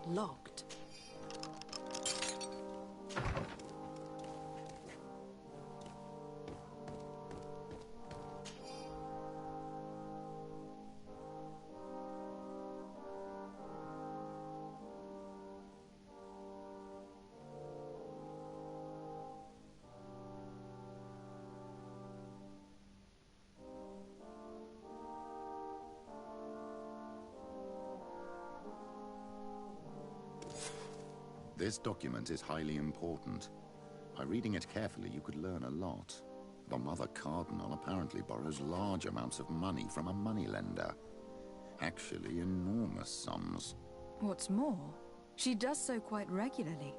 locked. This document is highly important. By reading it carefully, you could learn a lot. The Mother Cardinal apparently borrows large amounts of money from a moneylender. Actually, enormous sums. What's more, she does so quite regularly.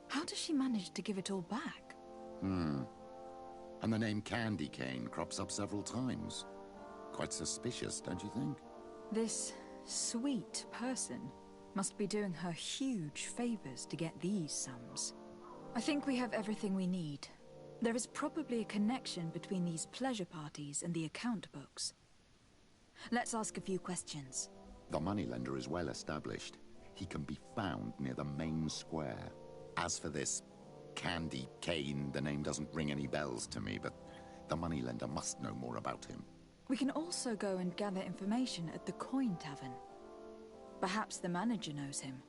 How does she manage to give it all back? And the name Candy Cane crops up several times. Quite suspicious, don't you think? This sweet person must be doing her huge favors to get these sums. I think we have everything we need. There is probably a connection between these pleasure parties and the account books. Let's ask a few questions. The moneylender is well established. He can be found near the main square. As for this Candy Cane, the name doesn't ring any bells to me, but the moneylender must know more about him. We can also go and gather information at the Coin Tavern. Perhaps the manager knows him.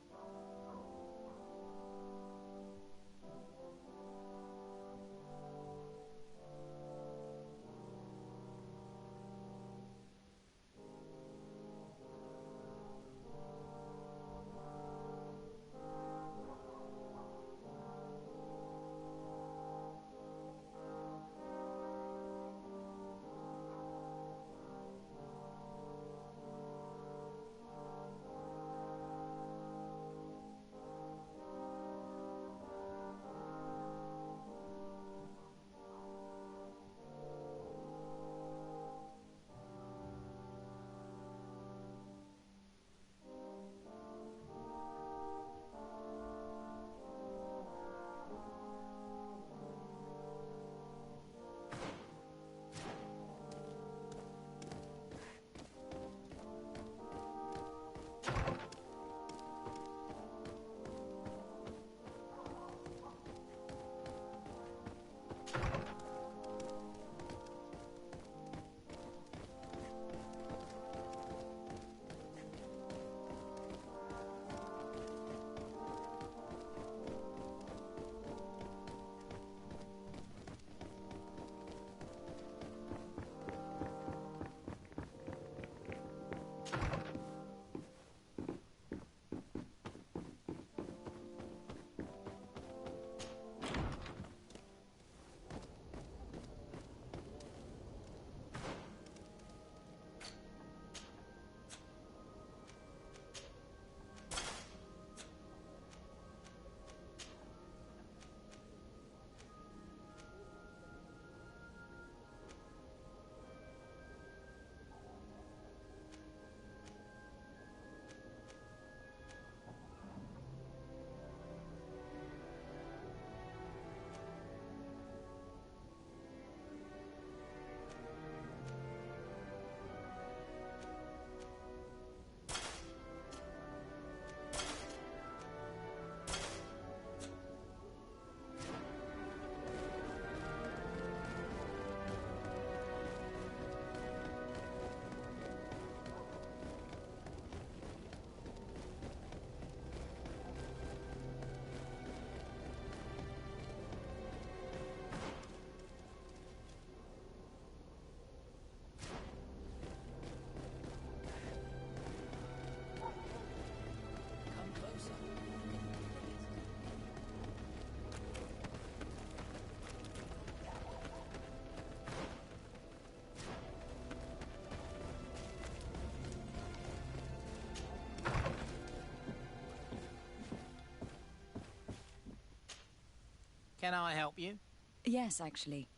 Can I help you? Yes, actually.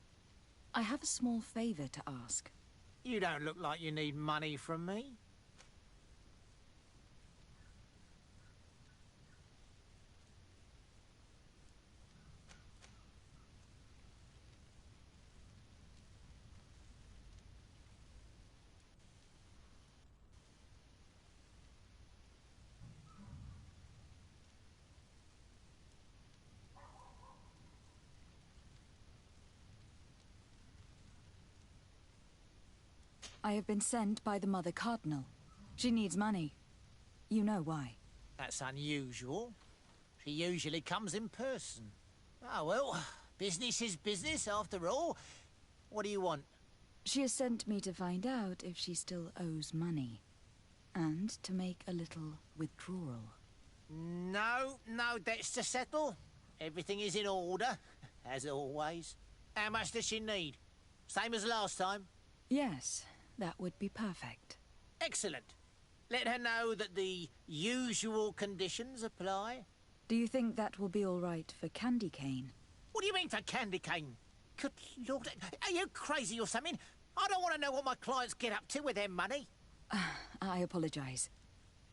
I have a small favor to ask. You don't look like you need money from me. I have been sent by the Mother Cardinal. She needs money. You know why. That's unusual. She usually comes in person. Oh, well, business is business after all. What do you want? She has sent me to find out if she still owes money. And to make a little withdrawal. No debts to settle. Everything is in order, as always. How much does she need? Same as last time? Yes, that would be perfect. Excellent. Let her know that the usual conditions apply. Do you think that will be all right for Candy Cane? What do you mean for candy cane? Good Lord, are you crazy or something? I don't want to know what my clients get up to with their money. I apologize.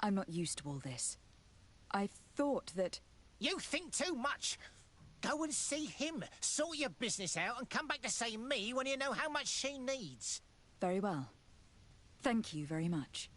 I'm not used to all this. I thought that... You think too much. Go and see him, sort your business out, and come back to see me when you know how much she needs. Very well. Thank you very much.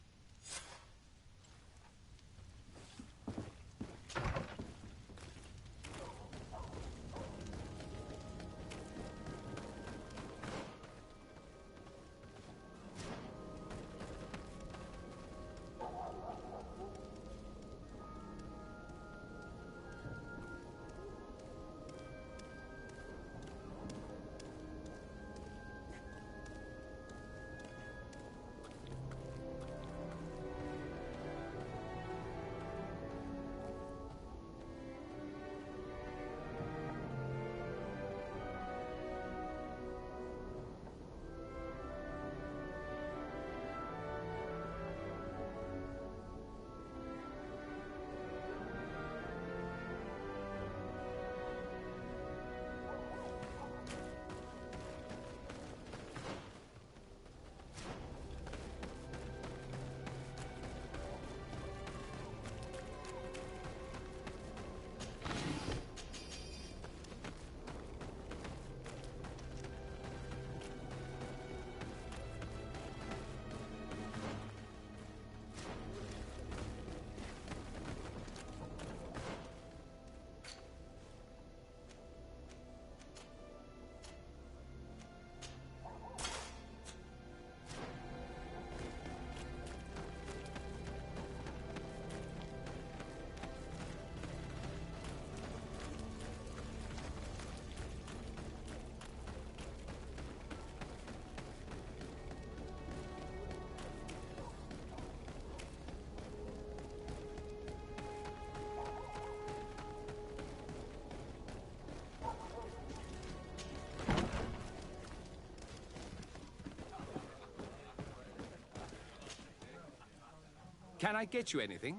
Can I get you anything?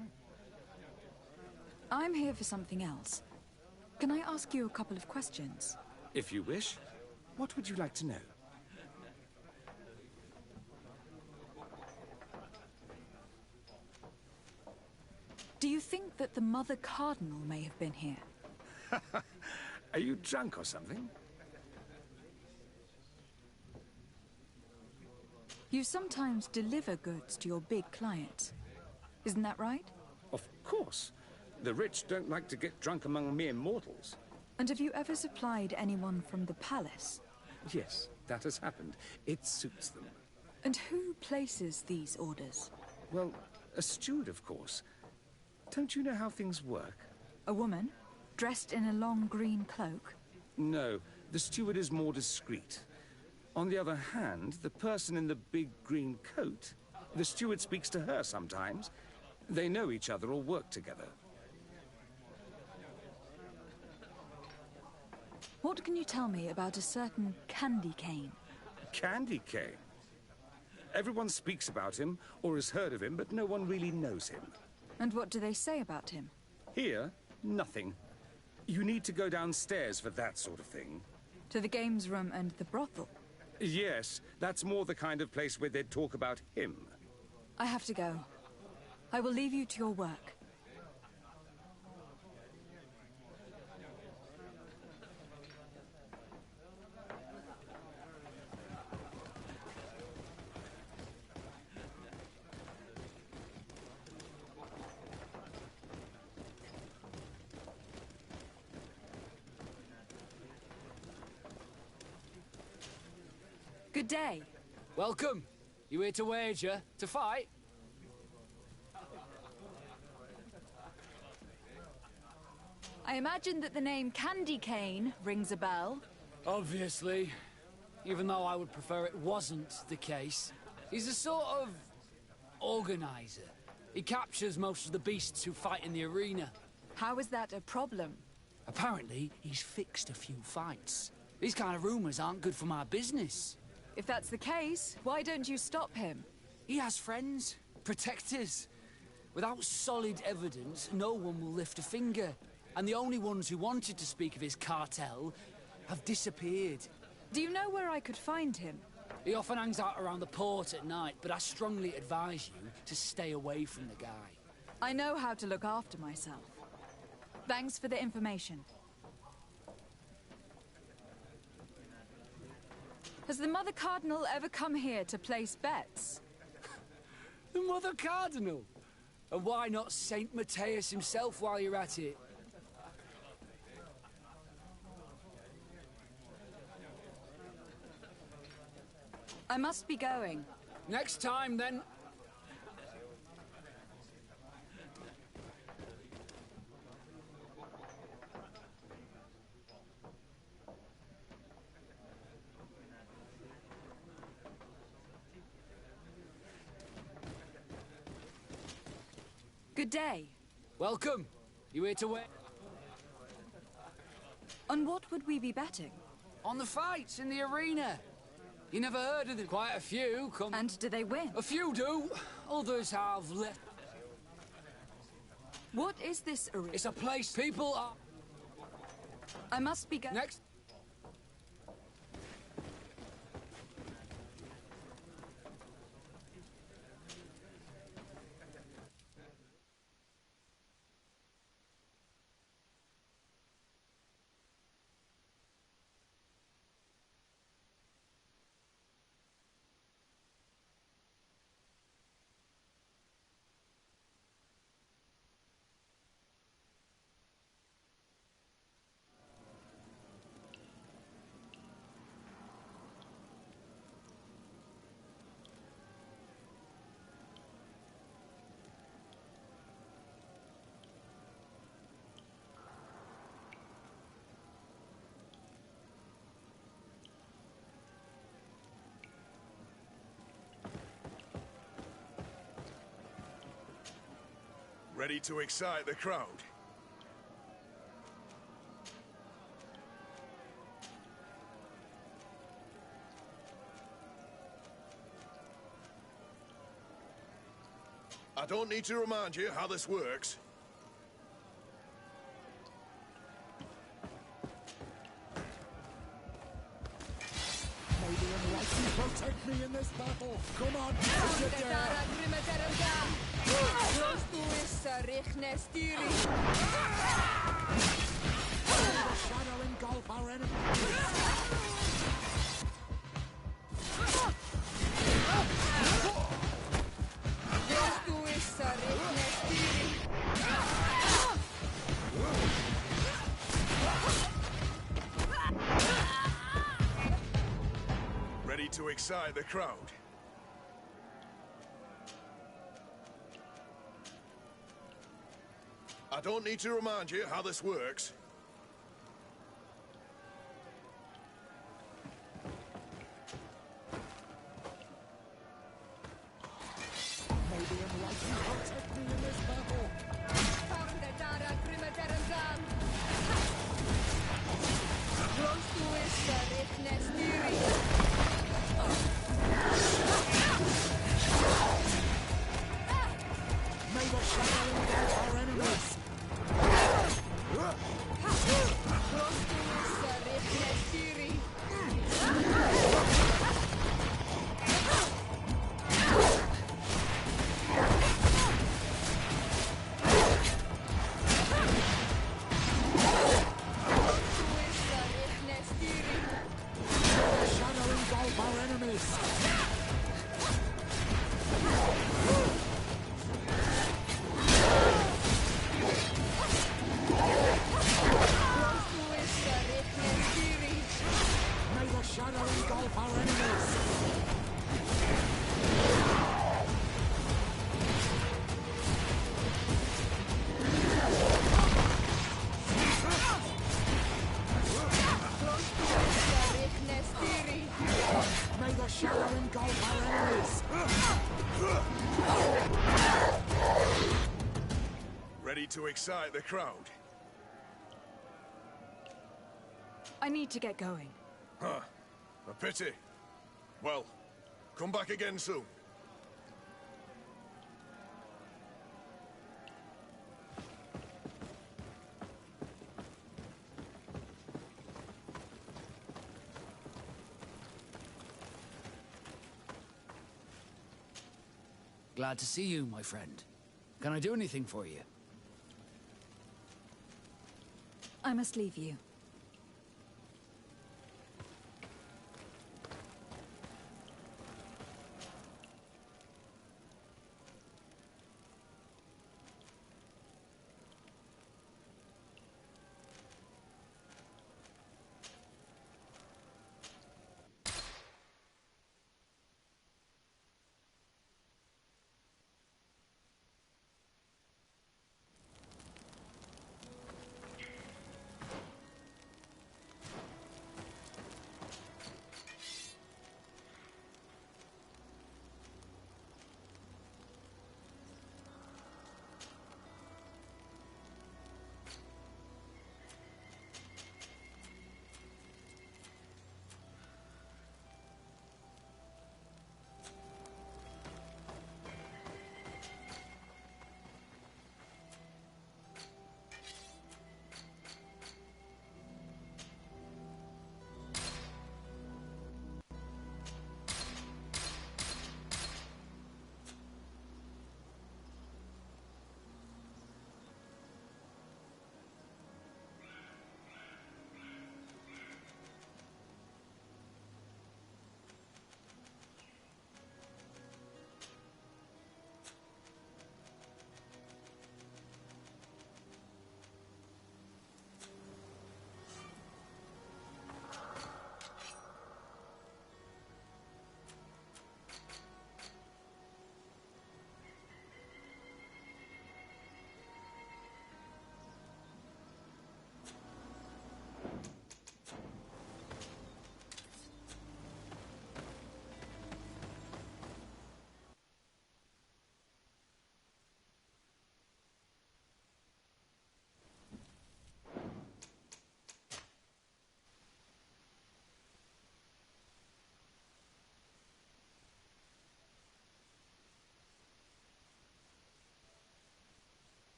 I'm here for something else. Can I ask you a couple of questions? If you wish. What would you like to know? Do you think that the Mother Cardinal may have been here? Are you drunk or something? You sometimes deliver goods to your big clients. Isn't that right? Of course. The rich don't like to get drunk among mere mortals. And have you ever supplied anyone from the palace? Yes, that has happened. It suits them. And who places these orders? Well, a steward, of course. Don't you know how things work? A woman? Dressed in a long green cloak? No, the steward is more discreet. On the other hand, the person in the big green coat, the steward speaks to her sometimes. They know each other or work together. What can you tell me about a certain Candy Cane? Candy Cane? Everyone speaks about him or has heard of him, but no one really knows him. And what do they say about him? Here, nothing. You need to go downstairs for that sort of thing. To the games room and the brothel? Yes, that's more the kind of place where they'd talk about him. I have to go. I will leave you to your work. Good day. Welcome. You here to wager? To fight? I imagine that the name Candy Cane rings a bell. Obviously. Even though I would prefer it wasn't the case. He's a sort of... organizer. He captures most of the beasts who fight in the arena. How is that a problem? Apparently, he's fixed a few fights. These kind of rumors aren't good for my business. If that's the case, why don't you stop him? He has friends, protectors. Without solid evidence, no one will lift a finger. And the only ones who wanted to speak of his cartel have disappeared. Do you know where I could find him? He often hangs out around the port at night, but I strongly advise you to stay away from the guy. I know how to look after myself. Thanks for the information. Has the Mother Cardinal ever come here to place bets? The Mother Cardinal? And why not Saint Matthias himself while you're at it? I must be going. Next time, then. Good day. Welcome. You here to wait? On what would we be betting? On the fights in the arena. You never heard of them? Quite a few come... And do they win? A few do. Others have left. What is this arena? It's a place people are... I must be going. Next. Ready to excite the crowd? I don't need to remind you how this works. Maybe enlighten protect me in this battle. Come on, push it down. The shadow engulf our enemies. Ready to excite the crowd? I don't need to remind you how this works. Maybe enlighten protect me in this battle. May the shadow engulf our enemies. The shadow engulf our enemies! Ready to excite the crowd? I need to get going. Huh. A pity. Well, come back again soon. Glad to see you, my friend. Can I do anything for you? I must leave you.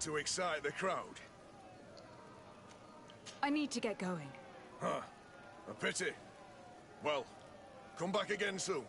To excite the crowd. I need to get going. Huh. A pity. Well, come back again soon.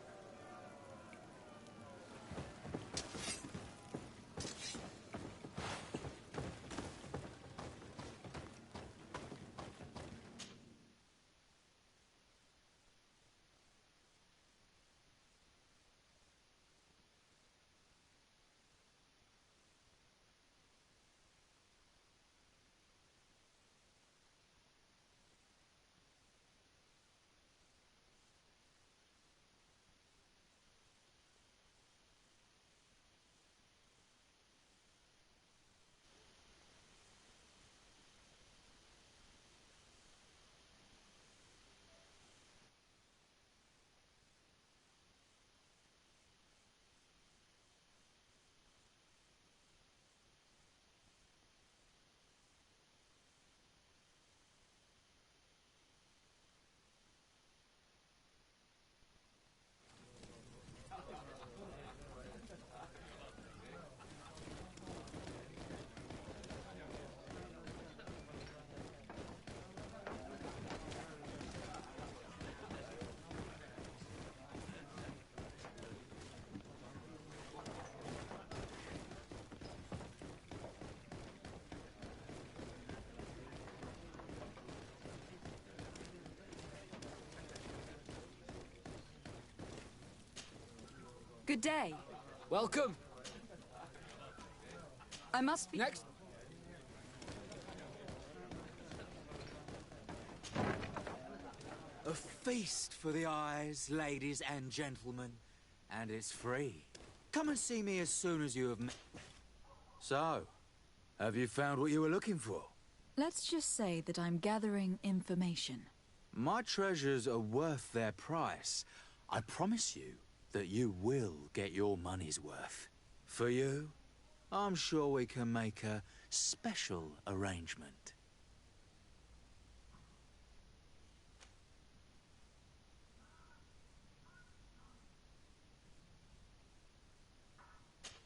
Good day. Welcome. I must be... Next. A feast for the eyes, ladies and gentlemen. And it's free. Come and see me as soon as you have met... So, have you found what you were looking for? Let's just say that I'm gathering information. My treasures are worth their price. I promise you that you will get your money's worth. For you, I'm sure we can make a special arrangement.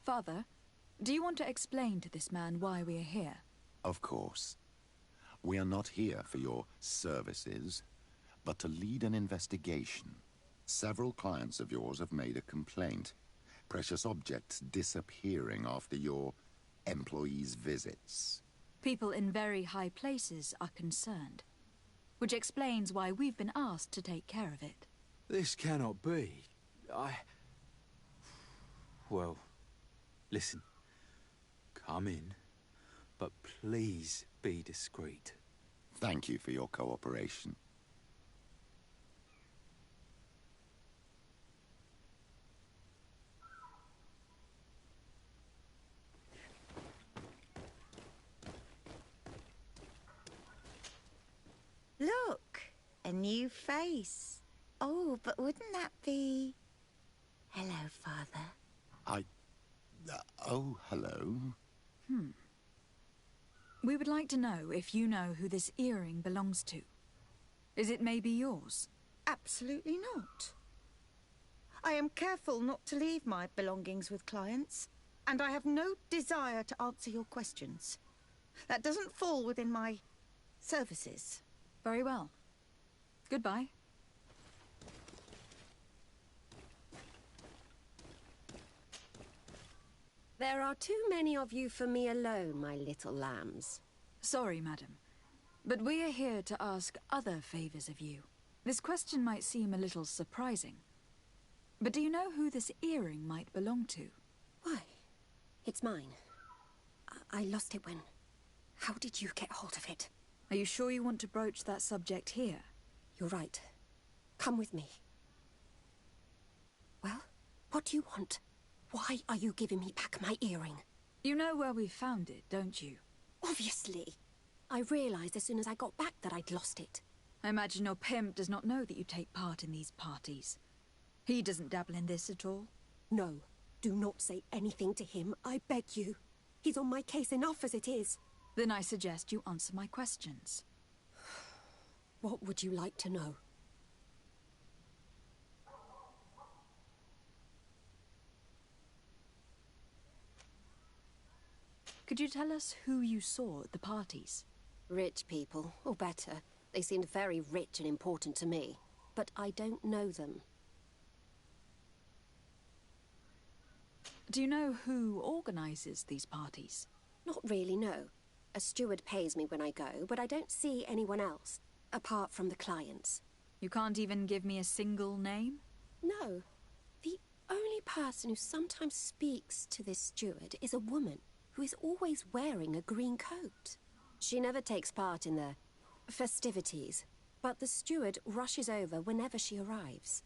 Father, do you want to explain to this man why we are here? Of course. We are not here for your services, but to lead an investigation. Several clients of yours have made a complaint. Precious objects disappearing after your employees' visits. People in very high places are concerned, which explains why we've been asked to take care of it. This cannot be. Well, listen. Come in, but please be discreet. Thank you for your cooperation. Look, a new face. Oh, but wouldn't that be... Hello, Father. Oh, hello. We would like to know if you know who this earring belongs to. Is it maybe yours? Absolutely not. I am careful not to leave my belongings with clients, and I have no desire to answer your questions. That doesn't fall within my services. Very well. Goodbye. There are too many of you for me alone, my little lambs. Sorry, madam, but we are here to ask other favors of you. This question might seem a little surprising, but do you know who this earring might belong to? Why? It's mine. I lost it when... How did you get hold of it? Are you sure you want to broach that subject here? You're right. Come with me. Well, what do you want? Why are you giving me back my earring? You know where we found it, don't you? Obviously. I realized as soon as I got back that I'd lost it. I imagine your pimp does not know that you take part in these parties. He doesn't dabble in this at all? No. Do not say anything to him, I beg you. He's on my case enough as it is. Then I suggest you answer my questions. What would you like to know? Could you tell us who you saw at the parties? Rich people, or better. They seemed very rich and important to me. But I don't know them. Do you know who organizes these parties? Not really, no. A steward pays me when I go, but I don't see anyone else, apart from the clients. You can't even give me a single name? No. The only person who sometimes speaks to this steward is a woman who is always wearing a green coat. She never takes part in the festivities, but the steward rushes over whenever she arrives.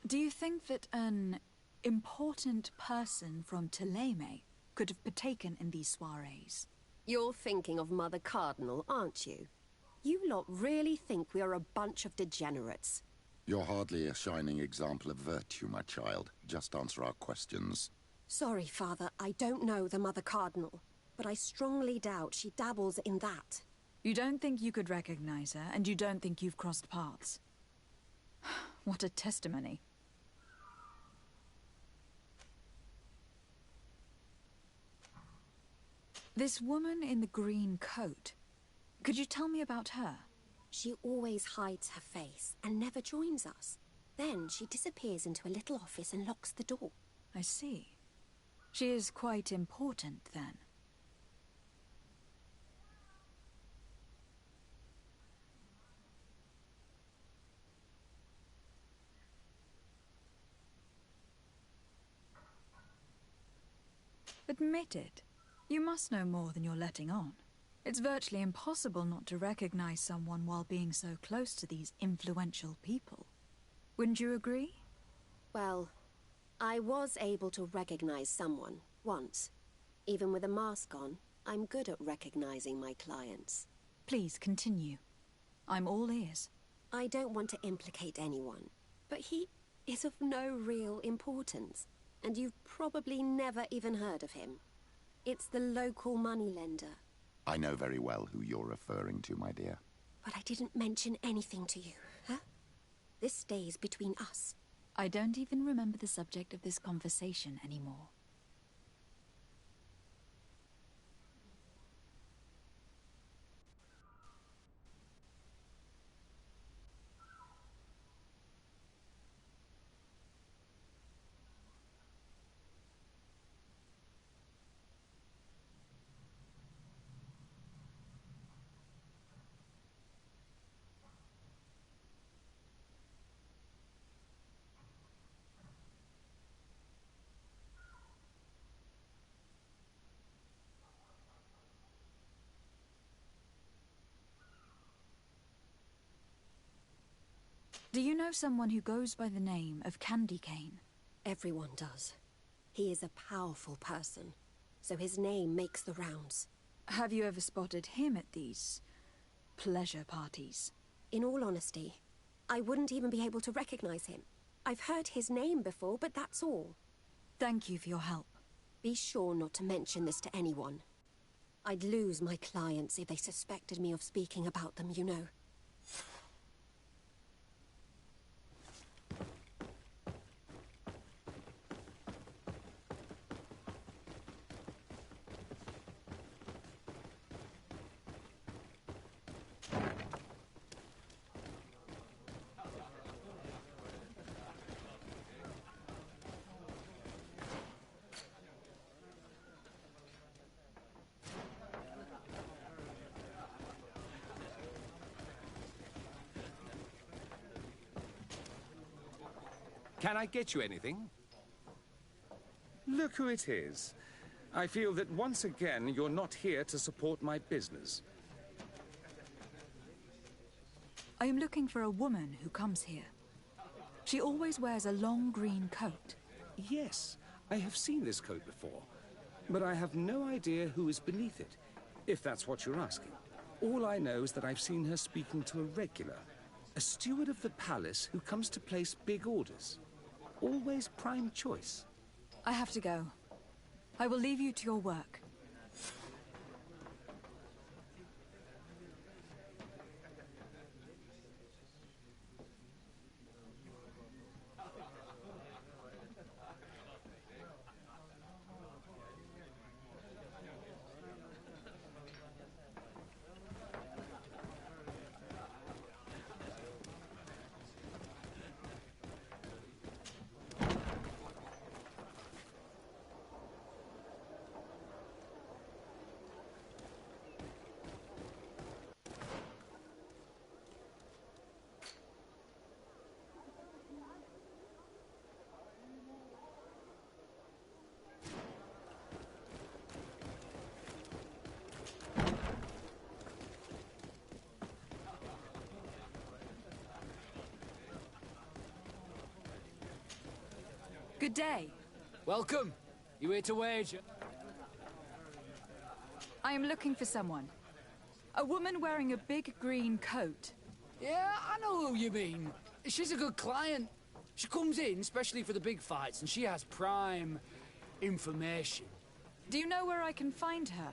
Do you think that an important person from Tuleme could have partaken in these soirees. You're thinking of Mother Cardinal, aren't you? You lot really think we are a bunch of degenerates. You're hardly a shining example of virtue, my child. Just answer our questions. Sorry, Father, I don't know the Mother Cardinal, but I strongly doubt she dabbles in that. You don't think you could recognize her, and you don't think you've crossed paths. What a testimony. This woman in the green coat, could you tell me about her? She always hides her face and never joins us. Then she disappears into a little office and locks the door. I see. She is quite important, then. Admit it. You must know more than you're letting on. It's virtually impossible not to recognize someone while being so close to these influential people. Wouldn't you agree? Well, I was able to recognize someone, once. Even with a mask on, I'm good at recognizing my clients. Please continue. I'm all ears. I don't want to implicate anyone, but he is of no real importance, and you've probably never even heard of him. It's the local moneylender. I know very well who you're referring to, my dear. But I didn't mention anything to you, huh? This stays between us. I don't even remember the subject of this conversation anymore. Do you know someone who goes by the name of Candy Cane? Everyone does. He is a powerful person, so his name makes the rounds. Have you ever spotted him at these pleasure parties? In all honesty, I wouldn't even be able to recognize him. I've heard his name before, but that's all. Thank you for your help. Be sure not to mention this to anyone. I'd lose my clients if they suspected me of speaking about them, you know. Can I get you anything? Look who it is. I feel that once again you're not here to support my business. I am looking for a woman who comes here. She always wears a long green coat. Yes, I have seen this coat before, but I have no idea who is beneath it, if that's what you're asking. All I know is that I've seen her speaking to a regular, a steward of the palace who comes to place big orders. Always prime choice. I have to go. I will leave you to your work. Good day. Welcome. You here to wager? I am looking for someone. A woman wearing a big green coat. Yeah, I know who you mean. She's a good client. She comes in especially for the big fights, and she has prime information. Do you know where I can find her?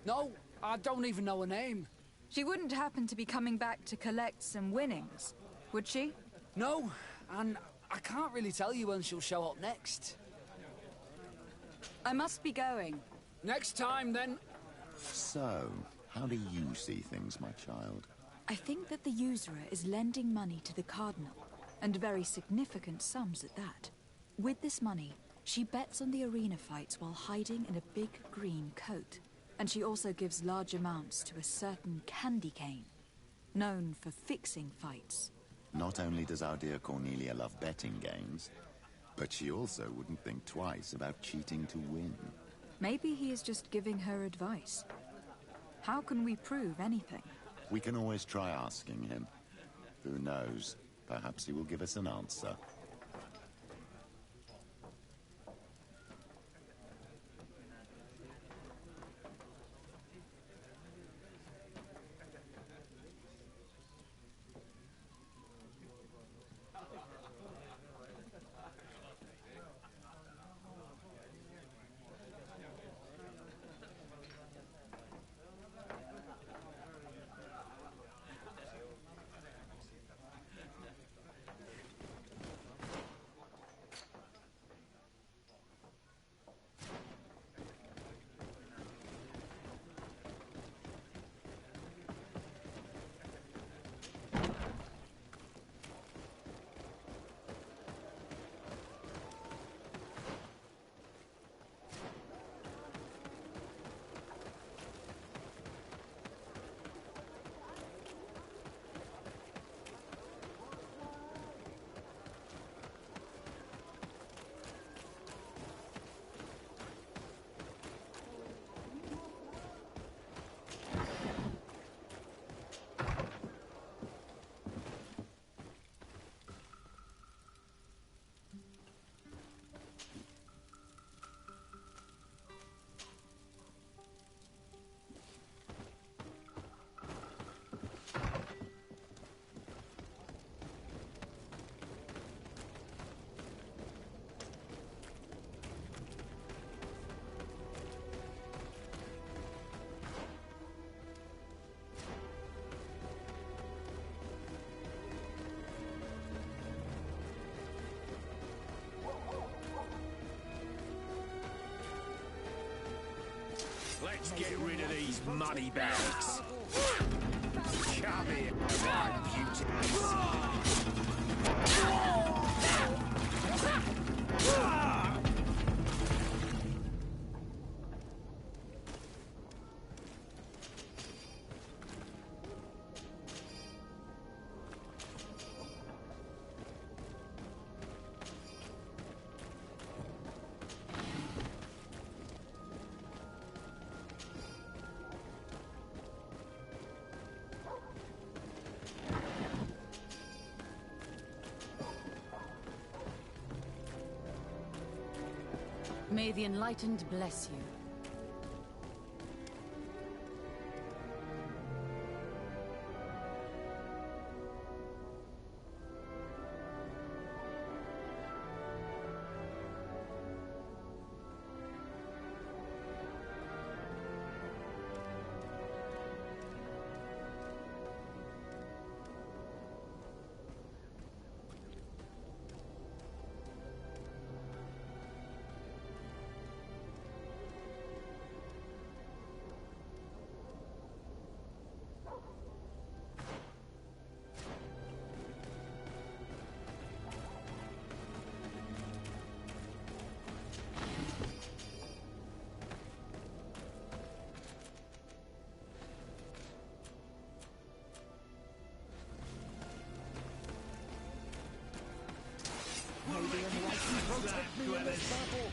No, I don't even know her name. She wouldn't happen to be coming back to collect some winnings, would she? No, and I can't really tell you when she'll show up next. I must be going. Next time, then. So, how do you see things, my child? I think that the usurer is lending money to the Cardinal, and very significant sums at that. With this money, she bets on the arena fights while hiding in a big green coat. And she also gives large amounts to a certain candy cane, known for fixing fights. Not only does our dear Cornelia love betting games, but she also wouldn't think twice about cheating to win. Maybe he is just giving her advice. How can we prove anything? We can always try asking him. Who knows? Perhaps he will give us an answer. Let's get rid of these money bags. Come here, my May the Enlightened bless you. Protect me in this battle!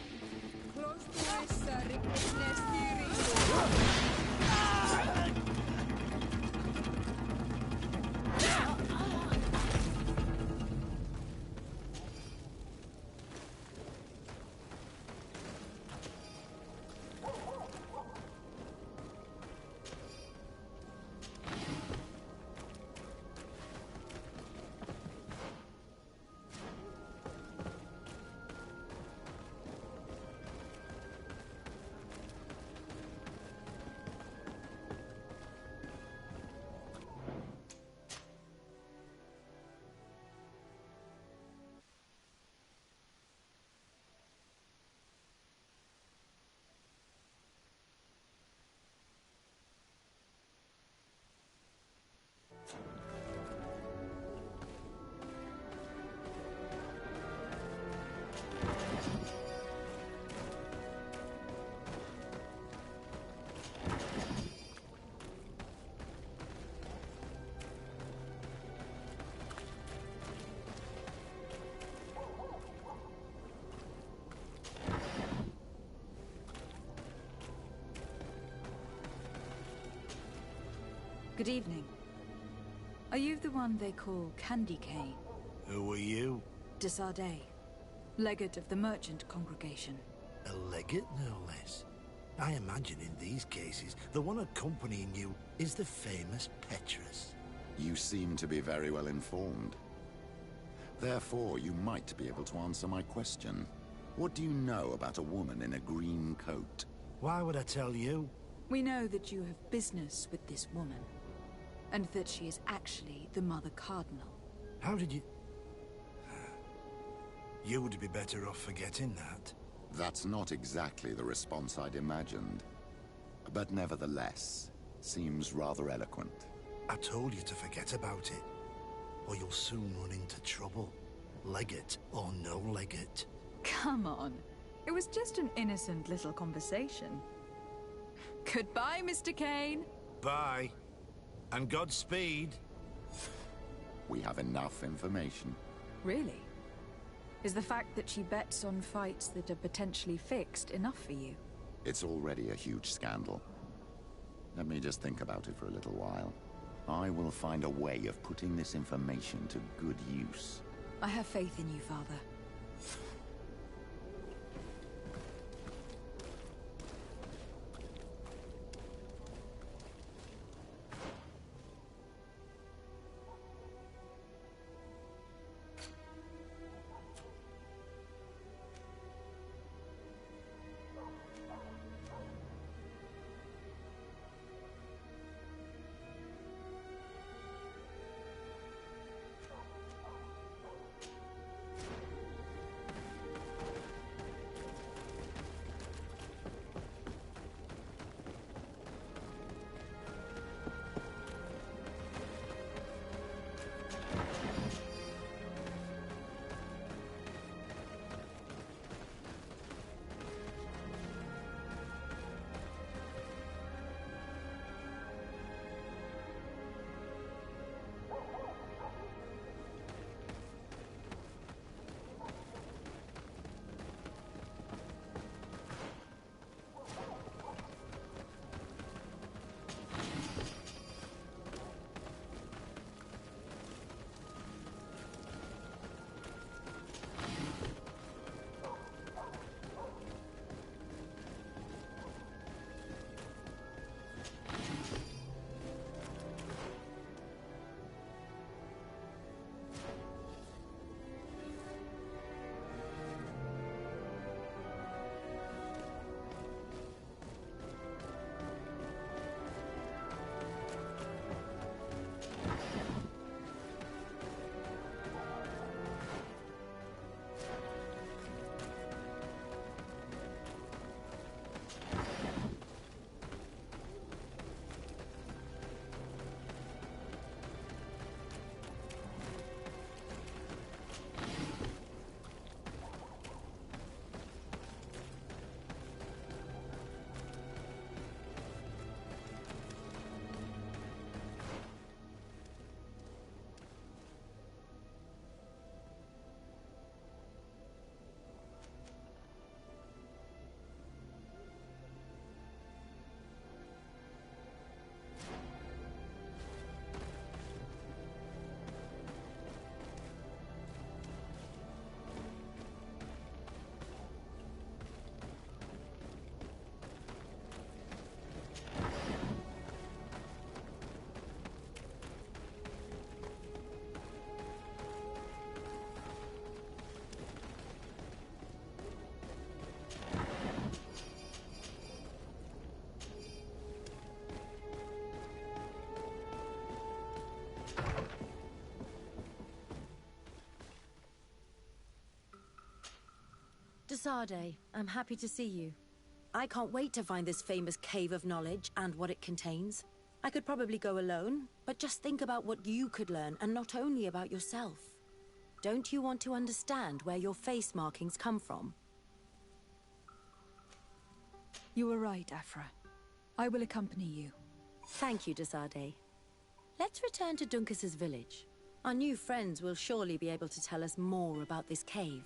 Good evening. Are you the one they call Candy Cane? Who are you? Desardet, legate of the merchant congregation. A legate, no less. I imagine in these cases, the one accompanying you is the famous Petrus. You seem to be very well informed. Therefore, you might be able to answer my question. What do you know about a woman in a green coat? Why would I tell you? We know that you have business with this woman, and that she is actually the Mother Cardinal. How did you... You would be better off forgetting that. That's not exactly the response I'd imagined. But nevertheless, seems rather eloquent. I told you to forget about it, or you'll soon run into trouble. Legate or no legate. Come on. It was just an innocent little conversation. Goodbye, Mr. Kane. Bye. And Godspeed. We have enough information. Really? Is the fact that she bets on fights that are potentially fixed enough for you? It's already a huge scandal. Let me just think about it for a little while. I will find a way of putting this information to good use. I have faith in you, Father. Desardet, I'm happy to see you. I can't wait to find this famous cave of knowledge and what it contains. I could probably go alone, but just think about what you could learn, and not only about yourself. Don't you want to understand where your face markings come from? You were right, Afra. I will accompany you. Thank you, Desardet. Let's return to Duncas's village. Our new friends will surely be able to tell us more about this cave.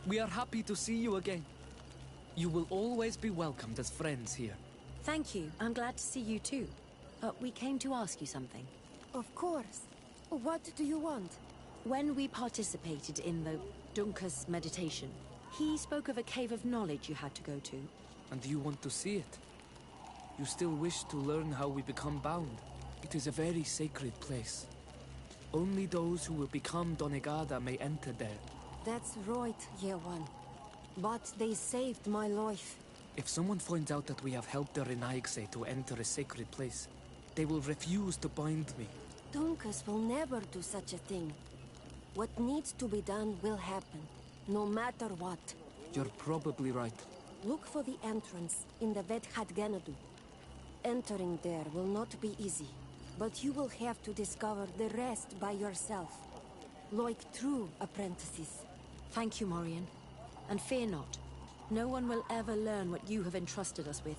We are happy to see you again. You will always be welcomed as friends here. Thank you. I'm glad to see you too. We came to ask you something. Of course. What do you want? When we participated in the Dunkus meditation, he spoke of a cave of knowledge you had to go to. And you want to see it? You still wish to learn how we become bound? It is a very sacred place. Only those who will become Donegada may enter there. That's right, Year One. But they saved my life. If someone finds out that we have helped the Renaigse to enter a sacred place, they will refuse to bind me. Dunkus will never do such a thing. What needs to be done will happen, no matter what. You're probably right. Look for the entrance in the Vedhat Ganadu. Entering there will not be easy, but you will have to discover the rest by yourself. Like true apprentices. Thank you, Morian. And fear not. No one will ever learn what you have entrusted us with.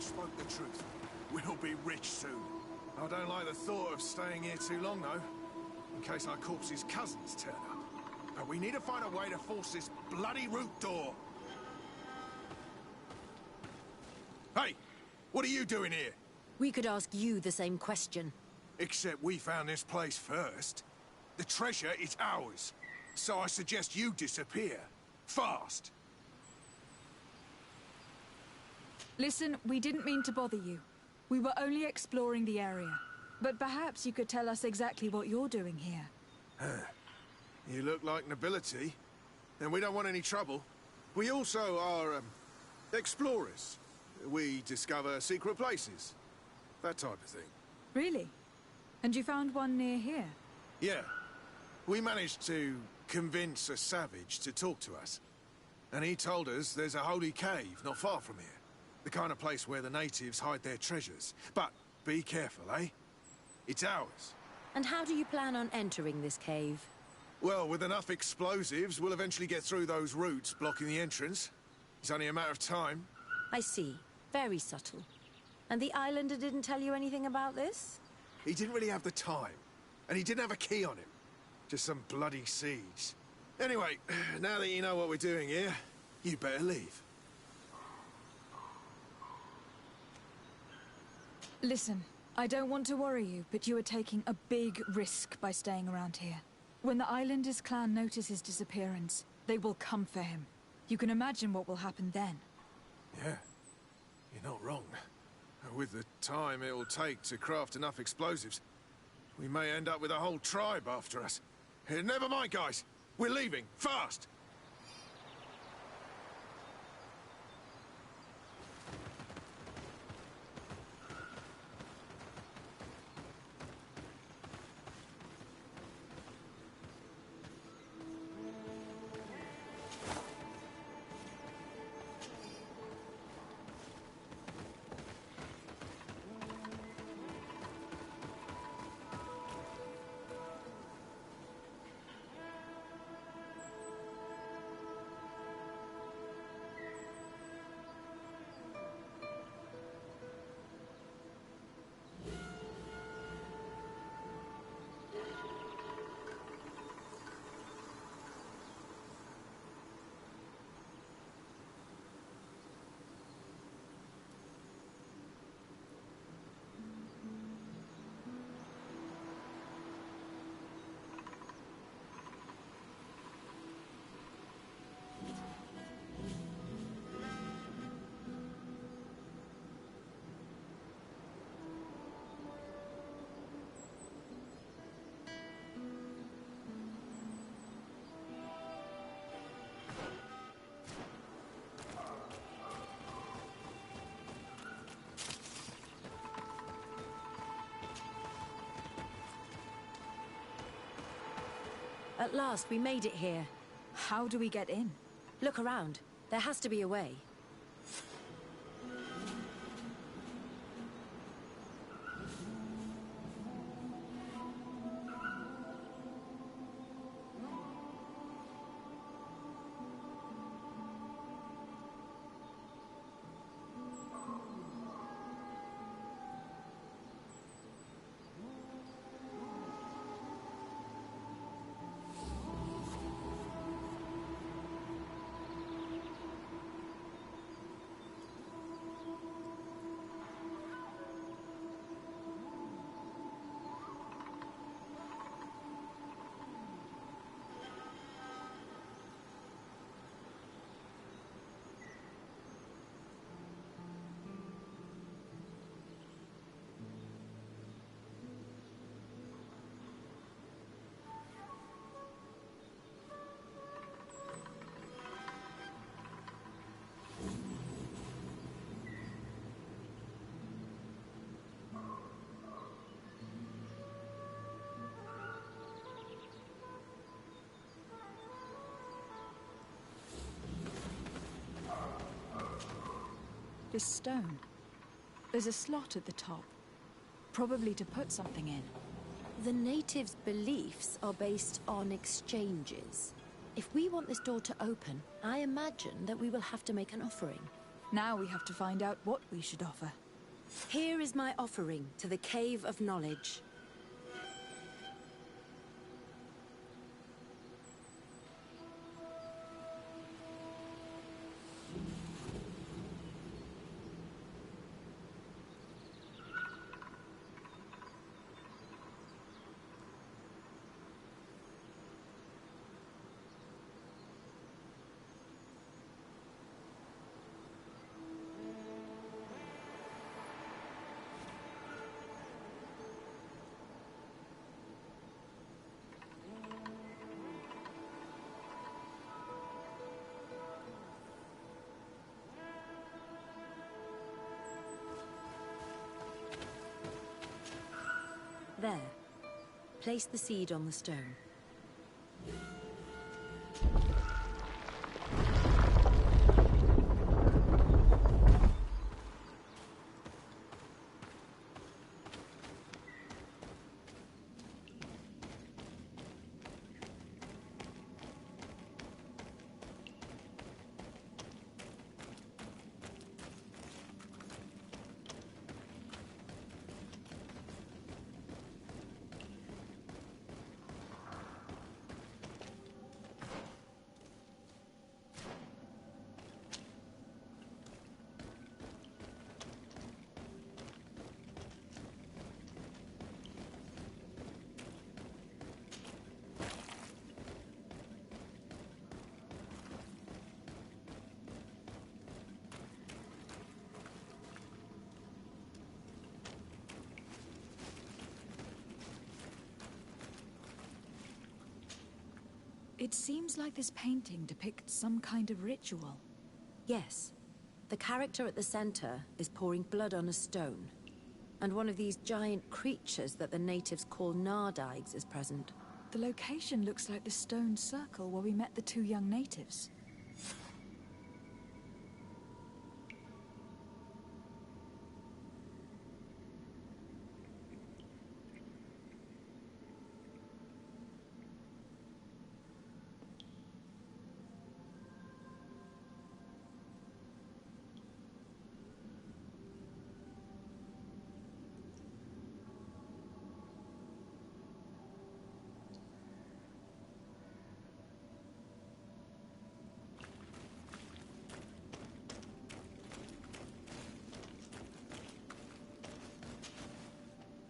Sage spoke the truth. We'll be rich soon. I don't like the thought of staying here too long, though, in case our corpse's cousins turn up. But we need to find a way to force this bloody root door. Hey, what are you doing here? We could ask you the same question. Except we found this place first. The treasure is ours. So I suggest you disappear. Fast. Listen, we didn't mean to bother you. We were only exploring the area. But perhaps you could tell us exactly what you're doing here. You look like nobility, and we don't want any trouble. We also are, explorers. We discover secret places. That type of thing. Really? And you found one near here? Yeah. We managed to convince a savage to talk to us. And he told us there's a holy cave not far from here. The kind of place where the natives hide their treasures. But be careful, eh? It's ours. And how do you plan on entering this cave? Well, with enough explosives, we'll eventually get through those roots blocking the entrance. It's only a matter of time. I see. Very subtle. And the islander didn't tell you anything about this? He didn't really have the time. And he didn't have a key on him. Just some bloody siege. Anyway, now that you know what we're doing here, you better leave. Listen, I don't want to worry you, but you are taking a big risk by staying around here. When the Islanders clan notice his disappearance, they will come for him. You can imagine what will happen then. Yeah, you're not wrong. With the time it will take to craft enough explosives, we may end up with a whole tribe after us. Never mind, guys. We're leaving, fast! At last, we made it here. How do we get in? Look around. There has to be a way. This stone. There's a slot at the top. Probably to put something in. The natives' beliefs are based on exchanges. If we want this door to open, I imagine that we will have to make an offering. Now we have to find out what we should offer. Here is my offering to the Cave of Knowledge. There. Place the seed on the stone. It seems like this painting depicts some kind of ritual. Yes. The character at the center is pouring blood on a stone. And one of these giant creatures that the natives call Nardigs is present. The location looks like the stone circle where we met the two young natives.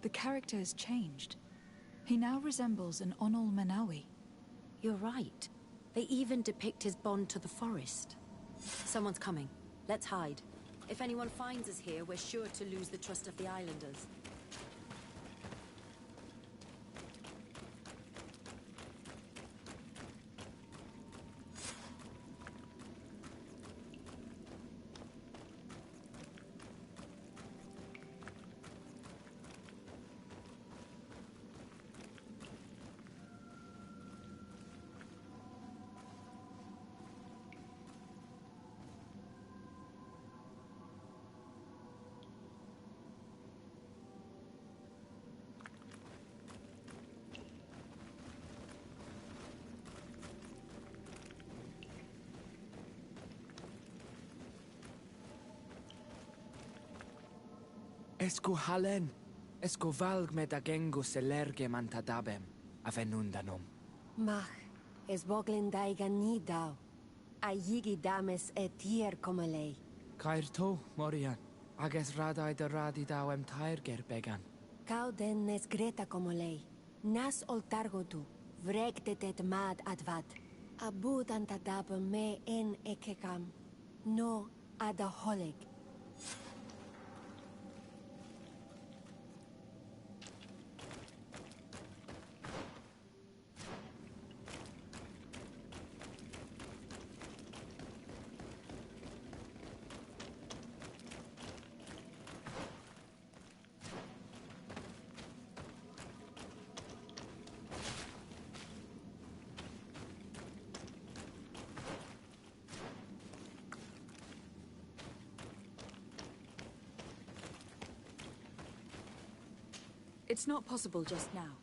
The character has changed. He now resembles an Onol Manawi. You're right. They even depict his bond to the forest. Someone's coming. Let's hide. If anyone finds us here, we're sure to lose the trust of the islanders. Esco halen, esco valg med agengo selerge mantadabem, avenundanum. Mach, es boglin daigan ni dau. A yigi dames etier como lei. Cair to, Morian, ages radai de radi dawem tair gerbegan. Cau den nes greta como lei. Nas oltargo tu, vregtetet mad advad. Abud antadabem me en ekekam. No adaholeg. It's not possible just now.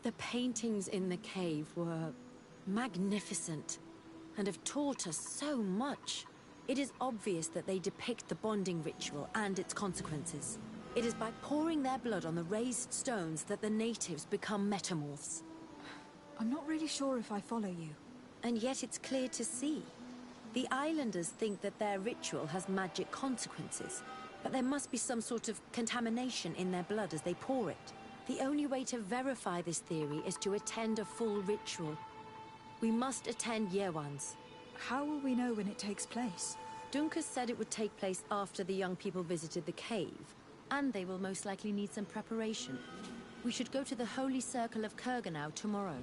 The paintings in the cave were magnificent and have taught us so much. It is obvious that they depict the bonding ritual and its consequences. It is by pouring their blood on the raised stones that the natives become metamorphs. I'm not really sure if I follow you. And yet it's clear to see. The islanders think that their ritual has magic consequences, but there must be some sort of contamination in their blood as they pour it. The only way to verify this theory is to attend a full ritual. We must attend Yewan's. How will we know when it takes place? Duncan said it would take place after the young people visited the cave, and they will most likely need some preparation. We should go to the Holy Circle of Kurganau tomorrow.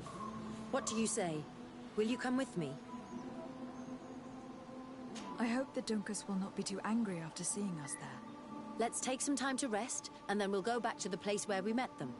What do you say? Will you come with me? I hope the Dunkus will not be too angry after seeing us there. Let's take some time to rest, and then we'll go back to the place where we met them.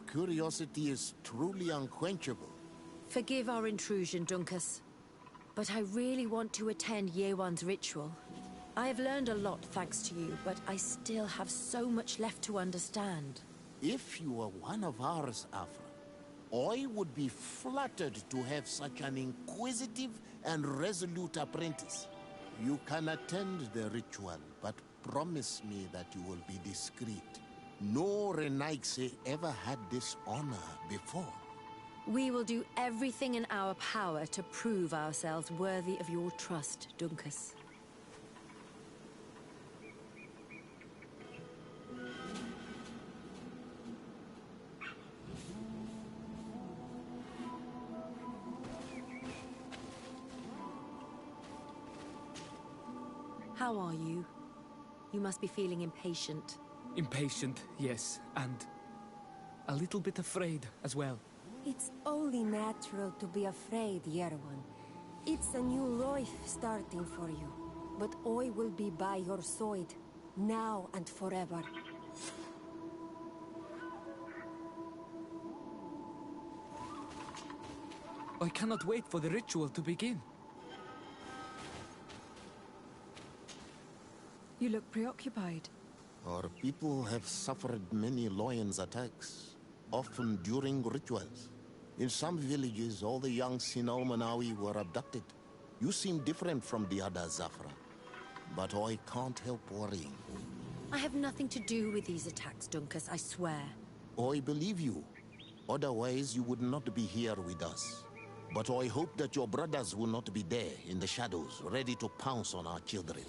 curiosity is truly unquenchable. Forgive our intrusion, Dunkus, but I really want to attend Yewan's ritual. I have learned a lot thanks to you, but I still have so much left to understand. If you were one of ours, Afra, I would be flattered to have such an inquisitive and resolute apprentice. You can attend the ritual, but promise me that you will be discreet. No Renaigse ever had this honor before. We will do everything in our power to prove ourselves worthy of your trust, Dunkus. How are you? You must be feeling impatient. Impatient, yes, and a little bit afraid as well. It's only natural to be afraid, Yerwan. It's a new life starting for you. But I will be by your side, now and forever. I cannot wait for the ritual to begin. You look preoccupied. Our people have suffered many lions' attacks, often during rituals. In some villages, all the young Sinalmanawi were abducted. You seem different from the other Zafra, but I can't help worrying. I have nothing to do with these attacks, Dunkus, I swear. I believe you. Otherwise, you would not be here with us. But I hope that your brothers will not be there in the shadows, ready to pounce on our children.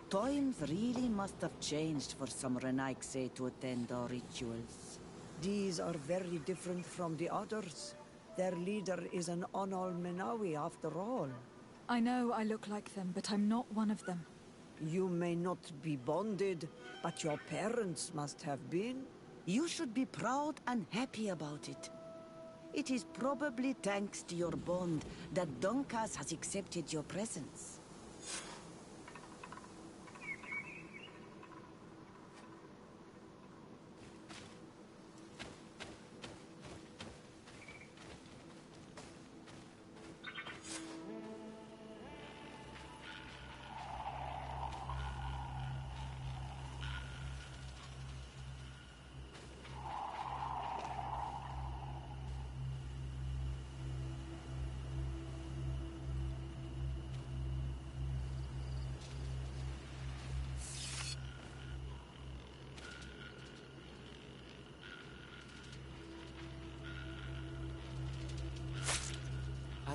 Times really must have changed for some Renaigse to attend our rituals. These are very different from the others. Their leader is an Onol Menawi after all. I know I look like them, but I'm not one of them. You may not be bonded, but your parents must have been. You should be proud and happy about it. It is probably thanks to your bond that Dunkas has accepted your presence.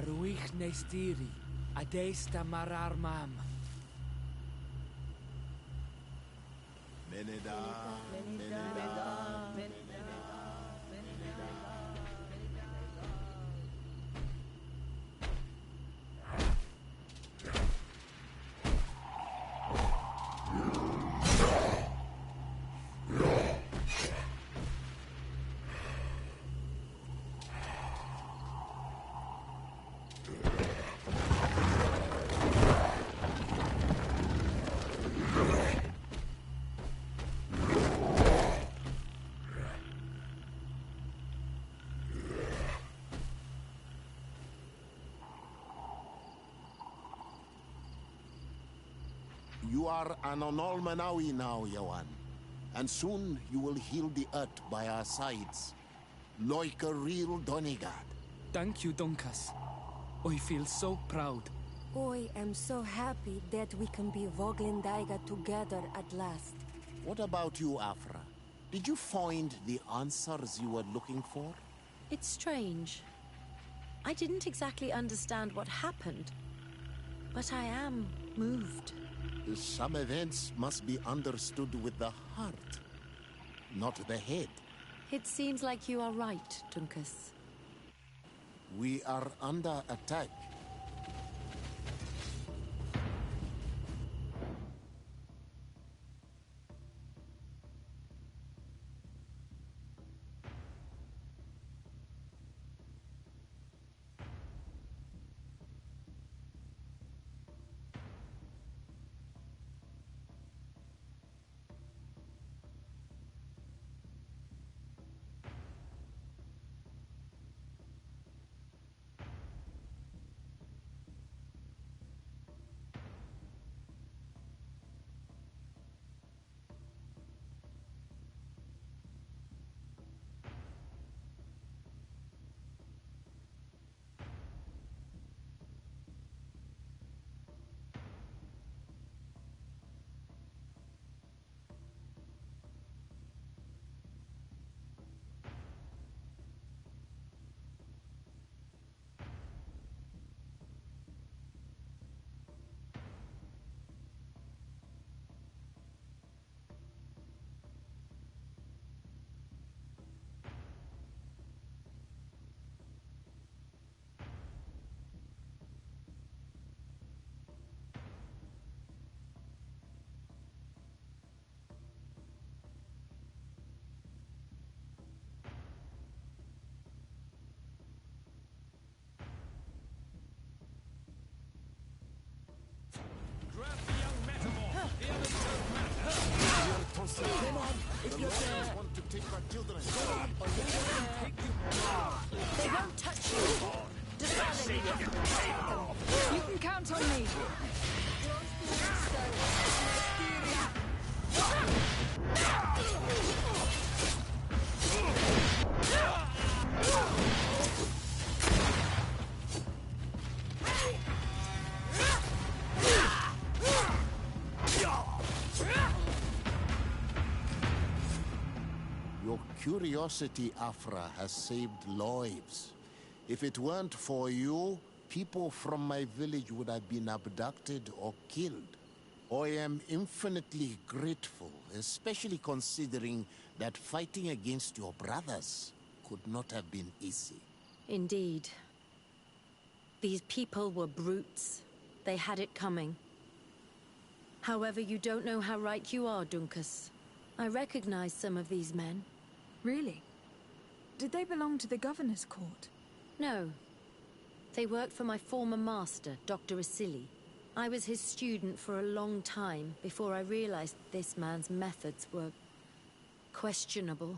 Aruich Nestiri, Adesta Marar Mam. Meneda, You are an Onol Manawi now, Yawan. And soon you will heal the earth by our sides. Like a real Donegard. Thank you, Dunkas. I feel so proud. I am so happy that we can be Voglendaiga together at last. What about you, Afra? Did you find the answers you were looking for? It's strange. I didn't exactly understand what happened, but I am moved. Some events must be understood with the heart, not the head. It seems like you are right, Dunkus. We are under attack. take our children. They won't touch you. You can count on me. Your curiosity, Afra, has saved lives. If it weren't for you, people from my village would have been abducted or killed. I am infinitely grateful, especially considering that fighting against your brothers could not have been easy. Indeed. These people were brutes. They had it coming. However, you don't know how right you are, Dunkus. I recognize some of these men. Really? Did they belong to the governor's court? No. They worked for my former master, Dr. Asili. I was his student for a long time before I realized this man's methods were questionable.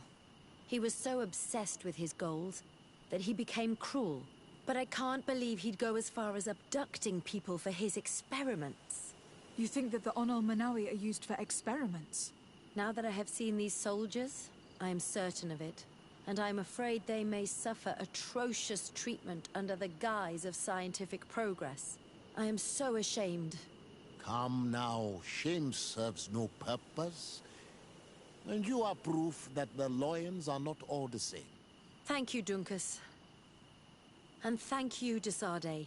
He was so obsessed with his goals that he became cruel. But I can't believe he'd go as far as abducting people for his experiments. You think that the Onol Manawi are used for experiments? Now that I have seen these soldiers, I am certain of it. And I'm afraid they may suffer atrocious treatment under the guise of scientific progress. I am so ashamed. Come now, shame serves no purpose. And you are proof that the lions are not all the same. Thank you, Dunkus. And thank you, Desade.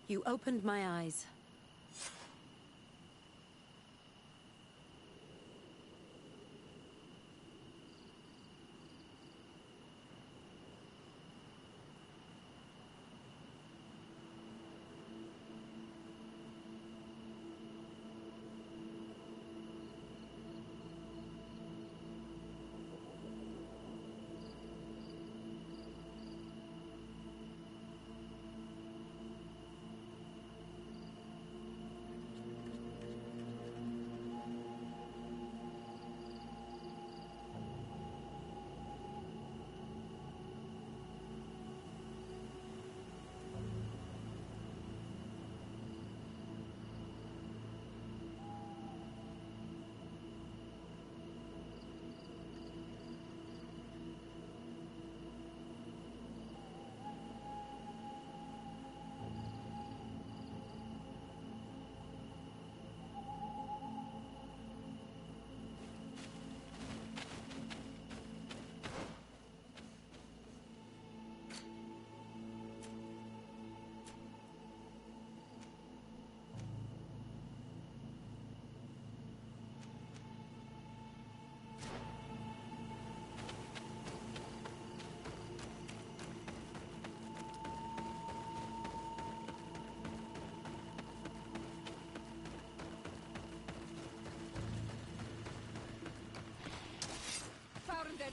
You opened my eyes.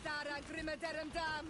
Dara Grimma Deram Dam.